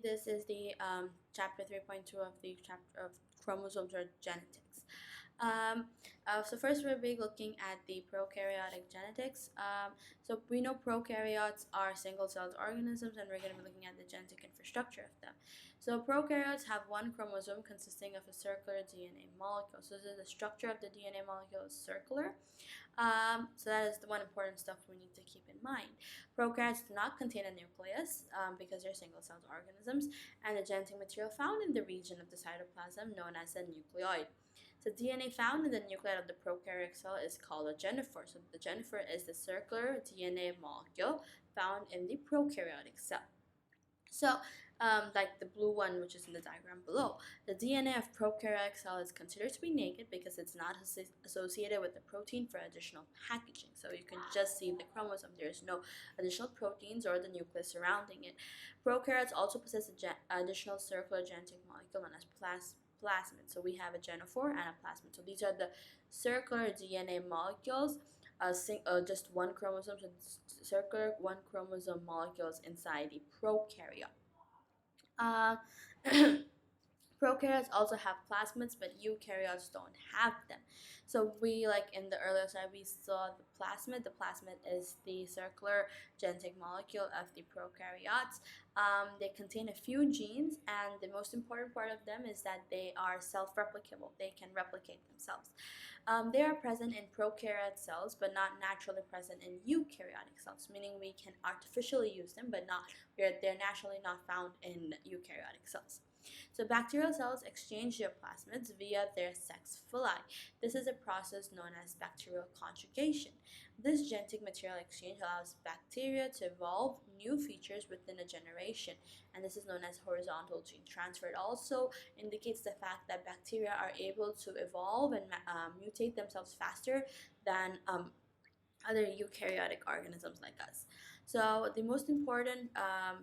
this is the chapter 3.2 of the chapter of chromosomes or genetics. Um, so first we'll be looking at the prokaryotic genetics. So we know prokaryotes are single-celled organisms, and we're going to be looking at the genetic infrastructure of them. So prokaryotes have one chromosome consisting of a circular DNA molecule. So the structure of the DNA molecule is circular. So that is the one important stuff we need to keep in mind. Prokaryotes do not contain a nucleus because they're single-celled organisms, and the genetic material found in the region of the cytoplasm known as the nucleoid. So DNA found in the nucleus of the prokaryotic cell is called a genophore. So the genophore is the circular DNA molecule found in the prokaryotic cell. So, like the blue one, which is in the diagram below, the DNA of prokaryotic cell is considered to be naked because it's not associated with the protein for additional packaging. So you can just see the chromosome. There is no additional proteins or the nucleus surrounding it. Prokaryotes also possess additional circular genetic molecule known as plasmid. So we have a genophore and a plasmid. So these are the circular DNA molecules. Just one chromosome, so circular one chromosome molecules inside the prokaryote. Uh, Prokaryotes also have plasmids, but eukaryotes don't have them. So we, like in the earlier slide, we saw the plasmid. The plasmid is the circular genetic molecule of the prokaryotes. They contain a few genes, and the most important part of them is that they are self-replicable. They can replicate themselves. They are present in prokaryote cells, but not naturally present in eukaryotic cells, meaning we can artificially use them, but they're naturally not found in eukaryotic cells. So bacterial cells exchange their plasmids via their sex villi. This is a process known as bacterial conjugation. This genetic material exchange allows bacteria to evolve new features within a generation, and this is known as horizontal gene transfer. It also indicates the fact that bacteria are able to evolve and mutate themselves faster than other eukaryotic organisms like us. So the most important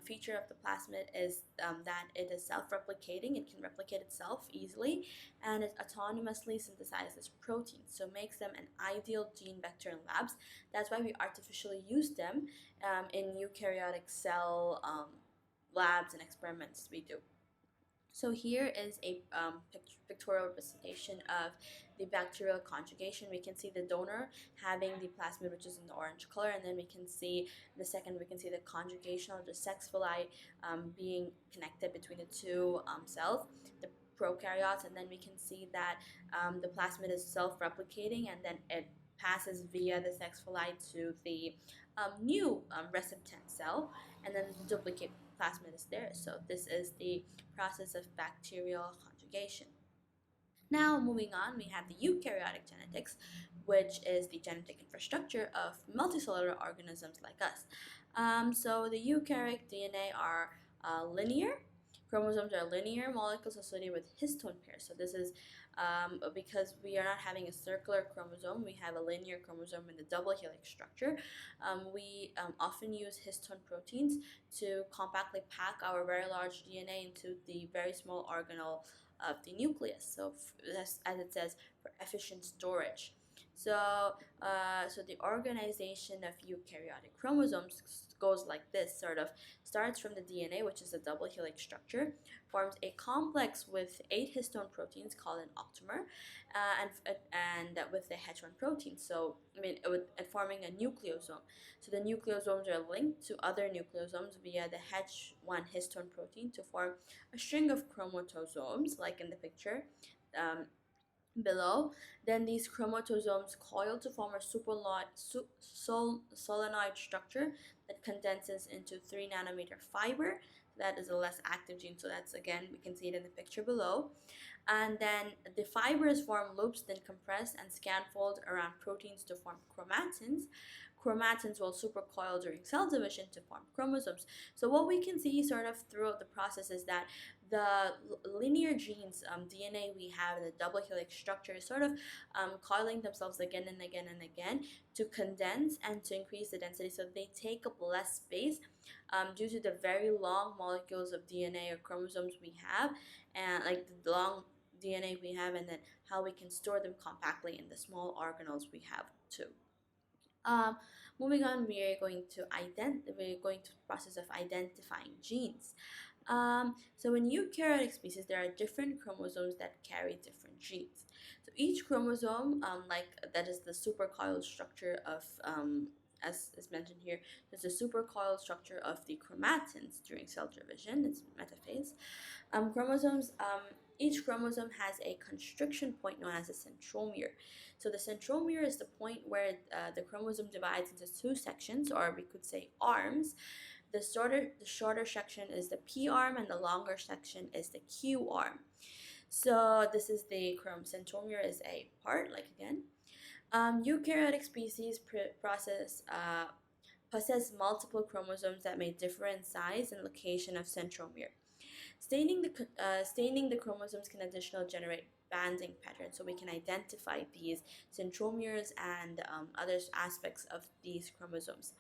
feature of the plasmid is that it is self-replicating. It can replicate itself easily, and it autonomously synthesizes proteins, so makes them an ideal gene vector in labs. That's why we artificially use them in eukaryotic cell labs and experiments we do. So here is a pictorial representation of the bacterial conjugation. We can see the donor having the plasmid, which is in the orange color, and then we can see we can see the conjugation or the sex villi being connected between the two cells, the prokaryotes, and then we can see that the plasmid is self-replicating, and then it passes via the sex villi to the new recipient cell, and then the duplicate plasmid is there. So this is the process of bacterial conjugation. Now moving on, we have the eukaryotic genetics, which is the genetic infrastructure of multicellular organisms like us. So the eukaryotic DNA are linear. Chromosomes are linear molecules associated with histone pairs. So this is because we are not having a circular chromosome, we have a linear chromosome in the double helix structure. We often use histone proteins to compactly pack our very large DNA into the very small organelle of the nucleus. So as it says, for efficient storage. So the organization of eukaryotic chromosomes goes like this, sort of starts from the DNA, which is a double helix structure, forms a complex with 8 histone proteins called an octamer, and with the H1 protein. So forming a nucleosome. So the nucleosomes are linked to other nucleosomes via the H1 histone protein to form a string of chromatosomes, like in the picture below. Then these chromatosomes coil to form a solenoid structure that condenses into 3 nanometer fiber. That is a less active gene, so that's, again, we can see it in the picture below. And then the fibers form loops, then compress and scanfold around proteins to form chromatins. Chromatins will supercoil during cell division to form chromosomes. So what we can see sort of throughout the process is that the linear genes, DNA we have in the double helix structure, is sort of coiling themselves again and again and again to condense and to increase the density, so they take up less space due to the very long molecules of DNA or chromosomes we have, and like the long DNA we have, and then how we can store them compactly in the small organelles we have too. Moving on, we're going to the process of identifying genes. So in eukaryotic species, there are different chromosomes that carry different genes. So each chromosome, like that is the supercoiled structure of, as is mentioned here, there's a supercoiled structure of the chromatins during cell division. It's metaphase. Chromosomes. Each chromosome has a constriction point known as a centromere. So the centromere is the point where the chromosome divides into two sections, or we could say arms. The shorter section is the P arm, and the longer section is the Q arm. So this is the centromere is a part, like again. Eukaryotic species possess multiple chromosomes that may differ in size and location of centromere. Staining the chromosomes can additionally generate banding patterns, so we can identify these centromeres and other aspects of these chromosomes.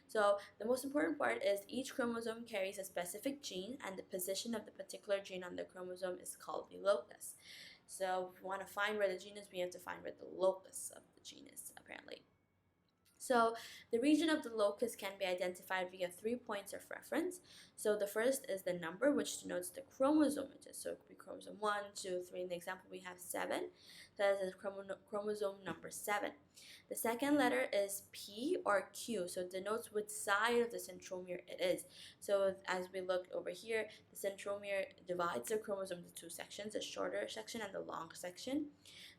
So the most important part is each chromosome carries a specific gene, and the position of the particular gene on the chromosome is called the locus. So if we want to find where the gene is, we have to find where the locus of the gene is, apparently. So the region of the locus can be identified via 3 points of reference. So the first is the number, which denotes the chromosome it is. So it could be chromosome 1, 2, 3. In the example, we have 7. So that is chromosome number 7. The second letter is P or Q, so it denotes which side of the centromere it is. So as we look over here, the centromere divides the chromosome into two sections, the shorter section and the long section.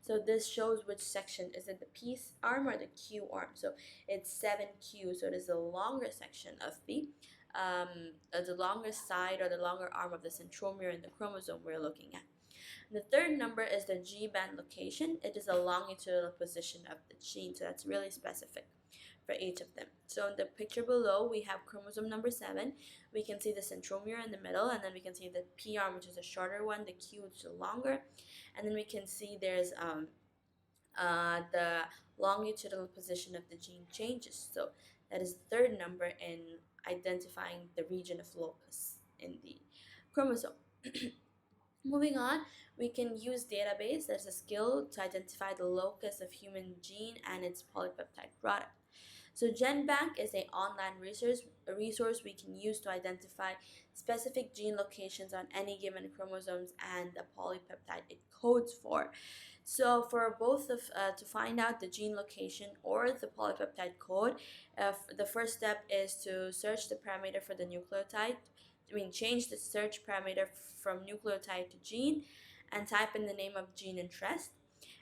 So this shows which section is it, the P arm or the Q arm. So it's 7Q, so it is the longer section of the longer side or the longer arm of the centromere in the chromosome we're looking at. The third number is the G band location. It is the longitudinal position of the gene, so that's really specific for each of them. So in the picture below, we have chromosome number 7. We can see the centromere in the middle, and then we can see the P arm, which is the shorter one, the Q, which is the longer, and then we can see there's the longitudinal position of the gene changes. So that is the third number in identifying the region of locus in the chromosome. Moving on, we can use database as a skill to identify the locus of human gene and its polypeptide product. So GenBank is an online resource we can use to identify specific gene locations on any given chromosomes and the polypeptide it codes for. So for both of to find out the gene location or the polypeptide code, the first step is to search the parameter for the nucleotide. Change the search parameter from nucleotide to gene and type in the name of gene interest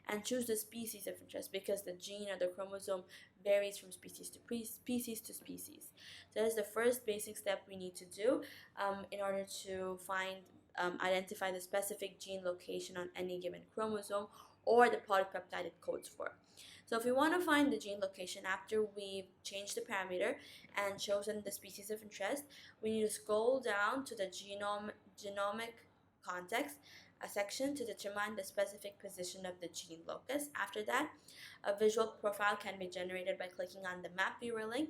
and choose the species of interest, because the gene or the chromosome varies from species to species. So that is the first basic step we need to do in order to identify the specific gene location on any given chromosome or the polypeptide it codes for. So if we want to find the gene location after we've changed the parameter and chosen the species of interest, we need to scroll down to the genomic context, a section to determine the specific position of the gene locus. After that, a visual profile can be generated by clicking on the map viewer link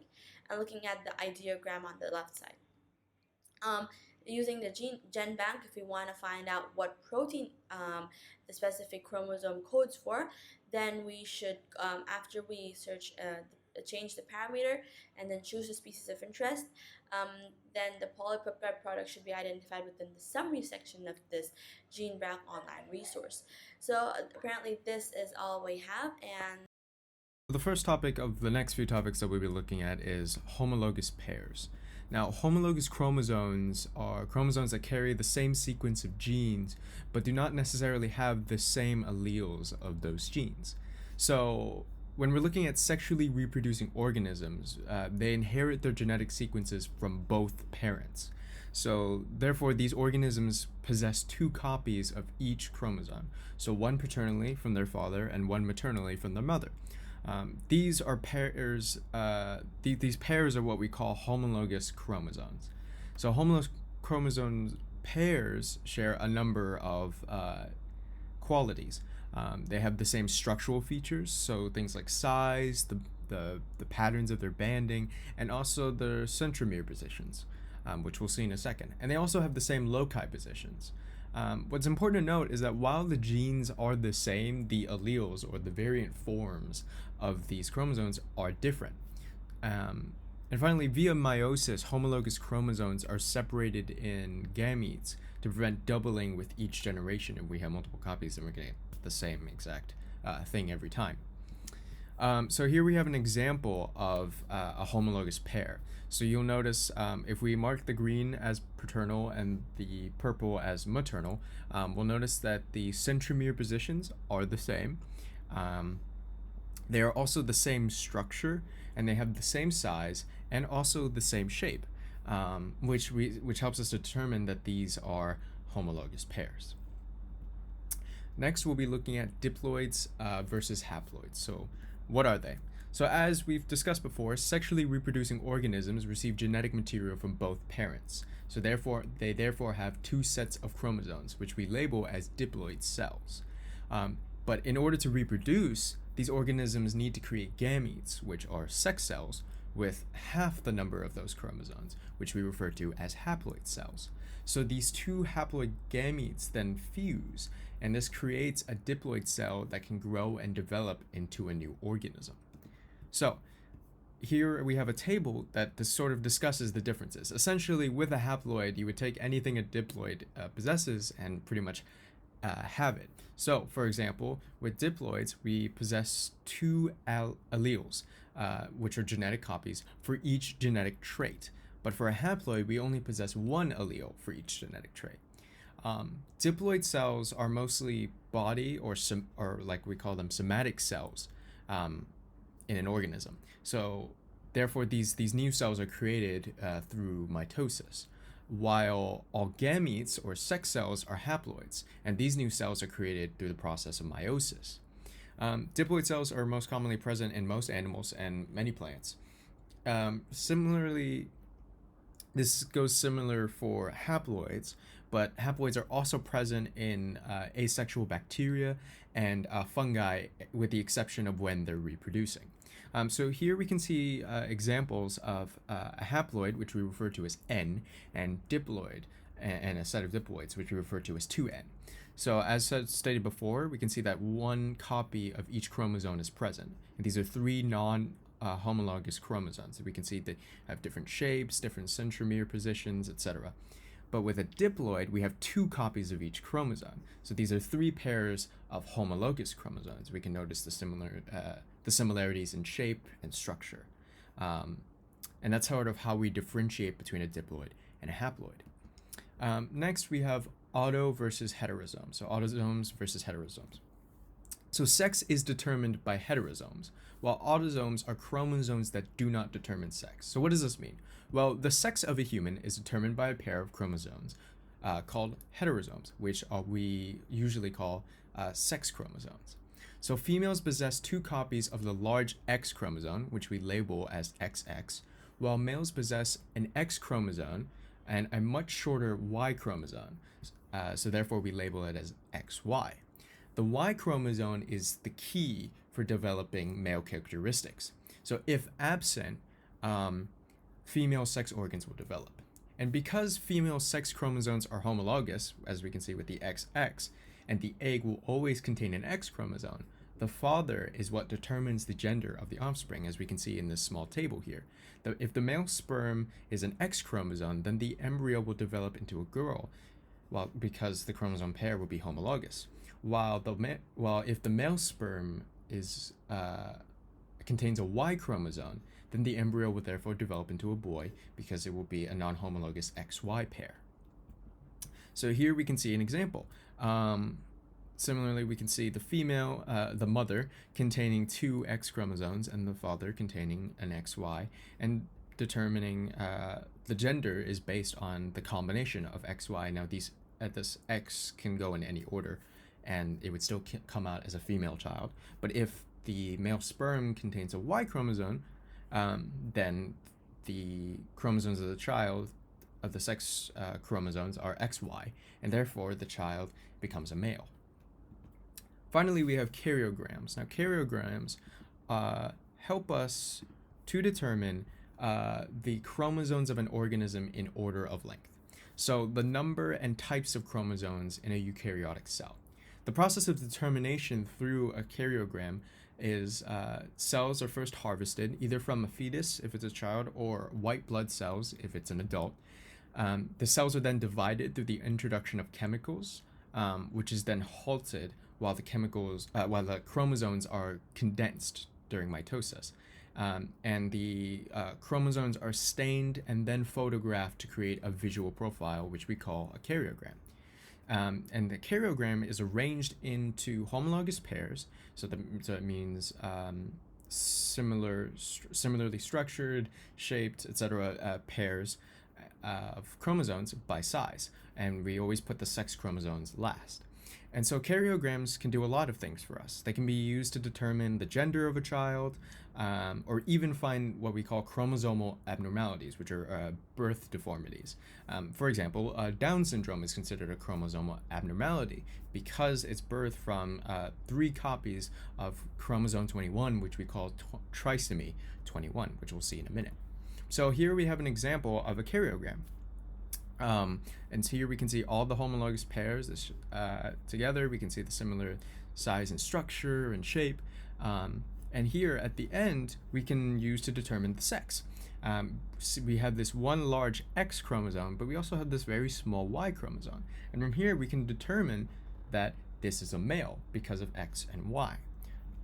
and looking at the ideogram on the left side. Using the GenBank, if we want to find out what protein the specific chromosome codes for, then we should, after we change the parameter and then choose the species of interest, then the polypeptide product should be identified within the summary section of this GenBank online resource. So apparently this is all we have. And the first topic of the next few topics that we'll be looking at is homologous pairs. Now, homologous chromosomes are chromosomes that carry the same sequence of genes, but do not necessarily have the same alleles of those genes. So, when we're looking at sexually reproducing organisms, they inherit their genetic sequences from both parents. So, therefore, these organisms possess 2 copies of each chromosome. So, one paternally from their father and one maternally from their mother. These are pairs. These pairs are what we call homologous chromosomes. So homologous chromosome pairs share a number of qualities. They have the same structural features, so things like size, the patterns of their banding, and also their centromere positions, which we'll see in a second. And they also have the same loci positions. What's important to note is that while the genes are the same, the alleles or the variant forms of these chromosomes are different. And finally, via meiosis, homologous chromosomes are separated in gametes to prevent doubling with each generation. If we have multiple copies, then we're getting the same exact thing every time. So here we have an example of a homologous pair. So you'll notice if we mark the green as paternal and the purple as maternal, we'll notice that the centromere positions are the same. They are also the same structure, and they have the same size and also the same shape, which helps us determine that these are homologous pairs. Next, we'll be looking at diploids versus haploids. So what are they? So as we've discussed before, sexually reproducing organisms receive genetic material from both parents. So they therefore have two sets of chromosomes, which we label as diploid cells. But in order to reproduce, these organisms need to create gametes, which are sex cells, with half the number of those chromosomes, which we refer to as haploid cells. So these two haploid gametes then fuse, and this creates a diploid cell that can grow and develop into a new organism. So here we have a table that sort of discusses the differences. Essentially, with a haploid, you would take anything a diploid possesses and pretty much have it. So, for example, with diploids, we possess two alleles, which are genetic copies, for each genetic trait. But for a haploid, we only possess one allele for each genetic trait. Diploid cells are mostly body or like we call them somatic cells in an organism. So therefore these new cells are created through mitosis, while all gametes or sex cells are haploids, and these new cells are created through the process of meiosis. Diploid cells are most commonly present in most animals and many plants. Similarly, this goes similar for haploids, but haploids are also present in asexual bacteria and fungi, with the exception of when they're reproducing. So here we can see examples of a haploid, which we refer to as N, and diploid, and a set of diploids, which we refer to as 2N. So as stated before, we can see that one copy of each chromosome is present. And these are three homologous chromosomes. We can see they have different shapes, different centromere positions, etc. But with a diploid, we have two copies of each chromosome. So these are three pairs of homologous chromosomes. We can notice the similarities in shape and structure. And that's sort of how we differentiate between a diploid and a haploid. Next, we have auto versus heterosomes. So autosomes versus heterosomes. So sex is determined by heterosomes, while autosomes are chromosomes that do not determine sex. So what does this mean? Well, the sex of a human is determined by a pair of chromosomes called heterosomes, which we usually call sex chromosomes. So females possess two copies of the large X chromosome, which we label as XX, while males possess an X chromosome and a much shorter Y chromosome. So therefore we label it as XY. The Y chromosome is the key for developing male characteristics. So if absent, female sex organs will develop. And because female sex chromosomes are homologous, as we can see with the XX, and the egg will always contain an X chromosome, the father is what determines the gender of the offspring, as we can see in this small table here. If the male sperm is an X chromosome, then the embryo will develop into a girl, because the chromosome pair will be homologous. While if the male sperm contains a Y chromosome, then the embryo will therefore develop into a boy, because it will be a non-homologous XY pair. So here we can see an example. Similarly, we can see the female, the mother, containing two X chromosomes and the father containing an XY, and determining the gender is based on the combination of XY. Now this X can go in any order, and it would still come out as a female child. But if the male sperm contains a Y chromosome, then the chromosomes of the child, of the sex chromosomes, are XY, and therefore the child becomes a male. Finally, we have karyograms. Now, karyograms help us to determine the chromosomes of an organism in order of length. So the number and types of chromosomes in a eukaryotic cell. The process of determination through a karyogram is cells are first harvested either from a fetus if it's a child or white blood cells if it's an adult. The cells are then divided through the introduction of chemicals, which is then halted while the chromosomes are condensed during mitosis. And the chromosomes are stained and then photographed to create a visual profile, which we call a karyogram. And the karyogram is arranged into homologous pairs, so it means similarly structured, shaped, etc. Pairs of chromosomes by size, and we always put the sex chromosomes last. And so karyograms can do a lot of things for us. They can be used to determine the gender of a child, or even find what we call chromosomal abnormalities, which are birth deformities. For example, Down syndrome is considered a chromosomal abnormality because it's birthed from 3 copies of chromosome 21, which we call trisomy 21, which we'll see in a minute. So here we have an example of a karyogram. And here we can see all the homologous pairs together. We can see the similar size and structure and shape. And here at the end, we can use to determine the sex. So we have this one large X chromosome, but we also have this very small Y chromosome. And from here, we can determine that this is a male because of X and Y.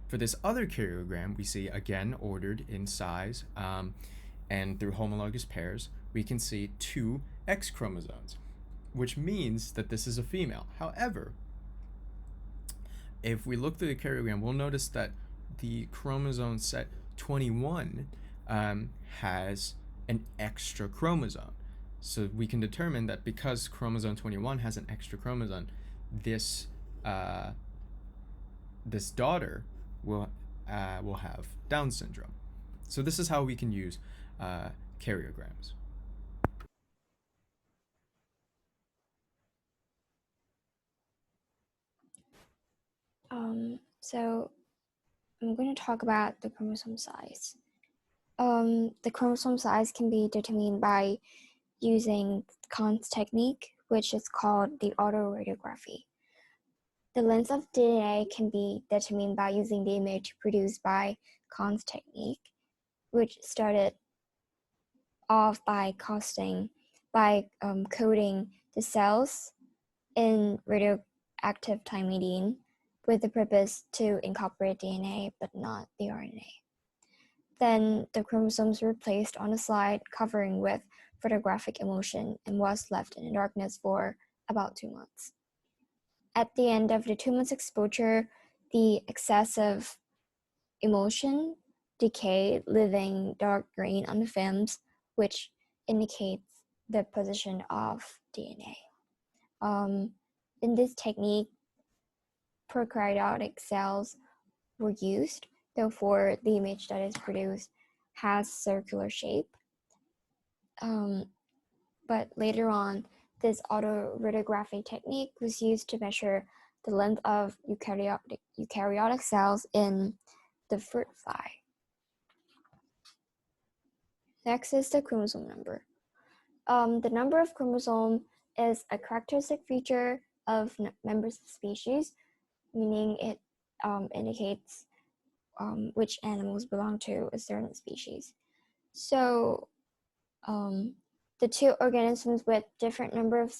For this other karyogram, we see again ordered in size, and through homologous pairs, we can see 2 X chromosomes, which means that this is a female. However, if we look through the karyogram, we'll notice that the chromosome set 21 has an extra chromosome. So we can determine that because chromosome 21 has an extra chromosome, this daughter will have Down syndrome. So this is how we can use karyograms. So I'm going to talk about the chromosome size. The chromosome size can be determined by using Kahn's technique, which is called the autoradiography. The length of DNA can be determined by using the image produced by Kahn's technique, which started off by coding the cells in radioactive thymidine with the purpose to incorporate DNA but not the RNA. Then the chromosomes were placed on a slide covering with photographic emulsion and was left in the darkness for about 2 months. At the end of the 2 months exposure, the excessive emulsion decayed, leaving dark green on the films, which indicates the position of DNA. In this technique, prokaryotic cells were used, therefore the image that is produced has circular shape. But later on, this autoradiography technique was used to measure the length of eukaryotic cells in the fruit fly. Next is the chromosome number. The number of chromosome is a characteristic feature of members of species, meaning it indicates which animals belong to a certain species. So the 2 organisms with different number of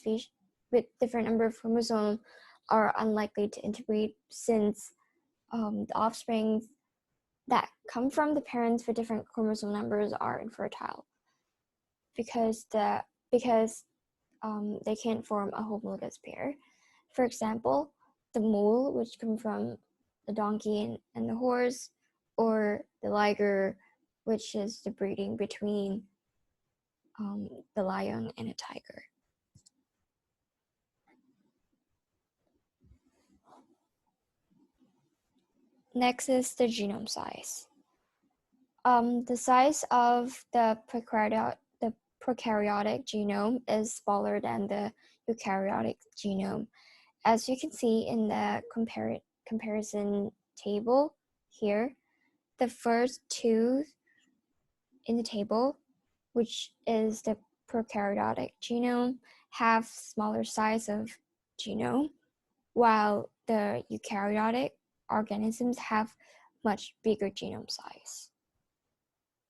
chromosomes are unlikely to interbreed, since the offspring that come from the parents with different chromosome numbers are infertile because they can't form a homologous pair. For example, the mole, which come from the donkey and the horse, or the liger, which is the breeding between the lion and a tiger. Next is the genome size. The size of the prokaryotic genome is smaller than the eukaryotic genome. As you can see in the comparison table here, the first 2 in the table, which is the prokaryotic genome, have smaller size of genome, while the eukaryotic organisms have much bigger genome size.